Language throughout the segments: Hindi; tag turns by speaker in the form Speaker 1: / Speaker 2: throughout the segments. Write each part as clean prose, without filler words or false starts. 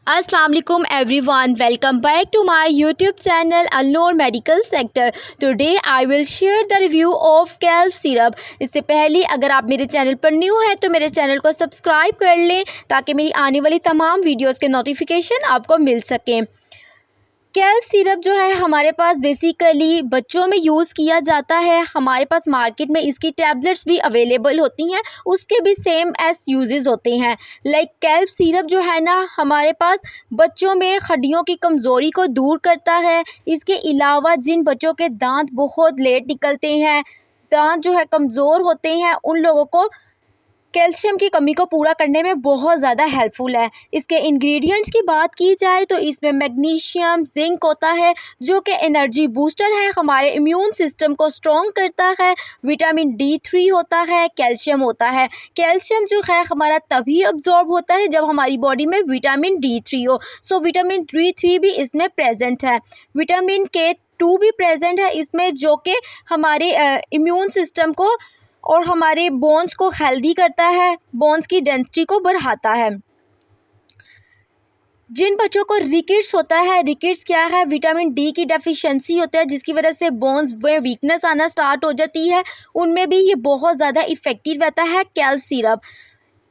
Speaker 1: अस्सलाम वालेकुम everyone, welcome back to my YouTube channel unknown medical sector. Today I will share the review of कैल्प सिरप। इससे पहले अगर आप मेरे चैनल पर न्यू हैं तो मेरे चैनल को सब्सक्राइब कर लें ताकि मेरी आने वाली तमाम वीडियोस के नोटिफिकेशन आपको मिल सकें। कैल्प सिरप जो है हमारे पास बेसिकली बच्चों में यूज़ किया जाता है। हमारे पास मार्केट में इसकी टैबलेट्स भी अवेलेबल होती हैं, उसके भी सेम एस यूजेस होते हैं। लाइक कैल्प सिरप जो है ना हमारे पास बच्चों में हड्डियों की कमज़ोरी को दूर करता है। इसके अलावा जिन बच्चों के दांत बहुत लेट निकलते हैं, दांत जो है कमज़ोर होते हैं, उन लोगों को कैल्शियम की कमी को पूरा करने में बहुत ज़्यादा हेल्पफुल है। इसके इंग्रेडिएंट्स की बात की जाए तो इसमें मैग्नीशियम, जिंक होता है जो कि एनर्जी बूस्टर है, हमारे इम्यून सिस्टम को स्ट्रॉन्ग करता है। विटामिन D3 होता है, कैल्शियम होता है। कैल्शियम जो है हमारा तभी अब्जॉर्ब होता है जब हमारी बॉडी में विटामिन D3 हो। सो विटामिन D3 भी इसमें प्रेजेंट है। विटामिन K2 भी प्रेजेंट है इसमें, जो कि हमारे इम्यून सिस्टम को और हमारे बोन्स को हेल्दी करता है, बोन्स की डेंसिटी को बढ़ाता है। जिन बच्चों को रिकेट्स होता है, रिकेट्स क्या है, विटामिन डी की डेफिशिएंसी होता है जिसकी वजह से बोन्स में वीकनेस आना स्टार्ट हो जाती है, उनमें भी ये बहुत ज़्यादा इफ़ेक्टिव रहता है कैल्प सिरप।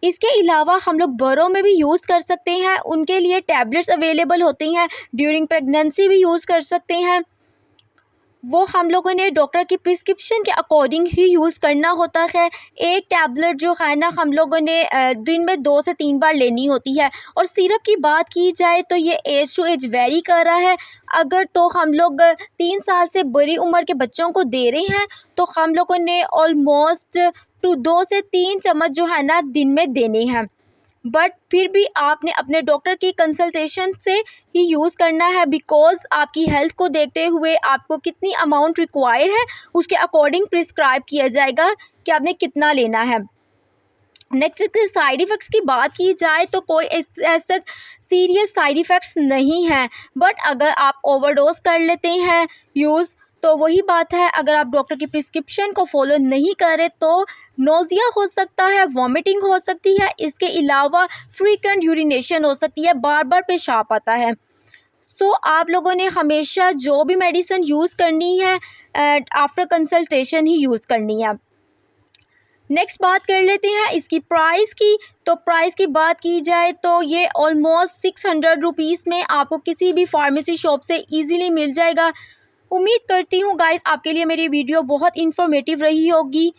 Speaker 1: इसके अलावा हम लोग बड़ों में भी यूज़ कर सकते हैं, उनके लिए टैबलेट्स अवेलेबल होती हैं। ड्यूरिंग प्रेगनेंसी भी यूज़ कर सकते हैं। वो हम लोगों ने डॉक्टर की प्रिस्क्रिप्शन के अकॉर्डिंग ही यूज़ करना होता है। एक टैबलेट जो है ना हम लोगों ने दिन में 2 से 3 बार लेनी होती है। और सिरप की बात की जाए तो ये एज टू एज वेरी कर रहा है। अगर तो हम लोग 3 साल से बड़ी उम्र के बच्चों को दे रहे हैं तो हम लोगों ने ऑलमोस्ट 2 से 3 चम्मच जो है ना दिन में देने हैं। बट फिर भी आपने अपने डॉक्टर की कंसल्टेशन से ही यूज़ करना है, बिकॉज़ आपकी हेल्थ को देखते हुए आपको कितनी अमाउंट रिक्वायर्ड है उसके अकॉर्डिंग प्रिस्क्राइब किया जाएगा कि आपने कितना लेना है। नेक्स्ट इसके साइड इफ़ेक्ट्स की बात की जाए तो कोई ऐसे सीरियस साइड इफ़ेक्ट्स नहीं हैं, बट अगर आप ओवरडोज कर लेते हैं यूज़ तो वही बात है, अगर आप डॉक्टर की प्रिस्क्रिप्शन को फॉलो नहीं करें तो नोज़िया हो सकता है, वॉमिटिंग हो सकती है, इसके अलावा फ्रीक्वेंट यूरिनेशन हो सकती है, बार बार पेशाब आता है। सो आप लोगों ने हमेशा जो भी मेडिसिन यूज़ करनी है आफ्टर कंसल्टेशन ही यूज़ करनी है। नेक्स्ट बात कर लेते हैं इसकी प्राइस की। तो प्राइस की बात की जाए तो ये ऑलमोस्ट 600 रुपीज़ में आपको किसी भी फार्मेसी शॉप से इजीली मिल जाएगा। उम्मीद करती हूँ गाइस आपके लिए मेरी वीडियो बहुत इन्फॉर्मेटिव रही होगी।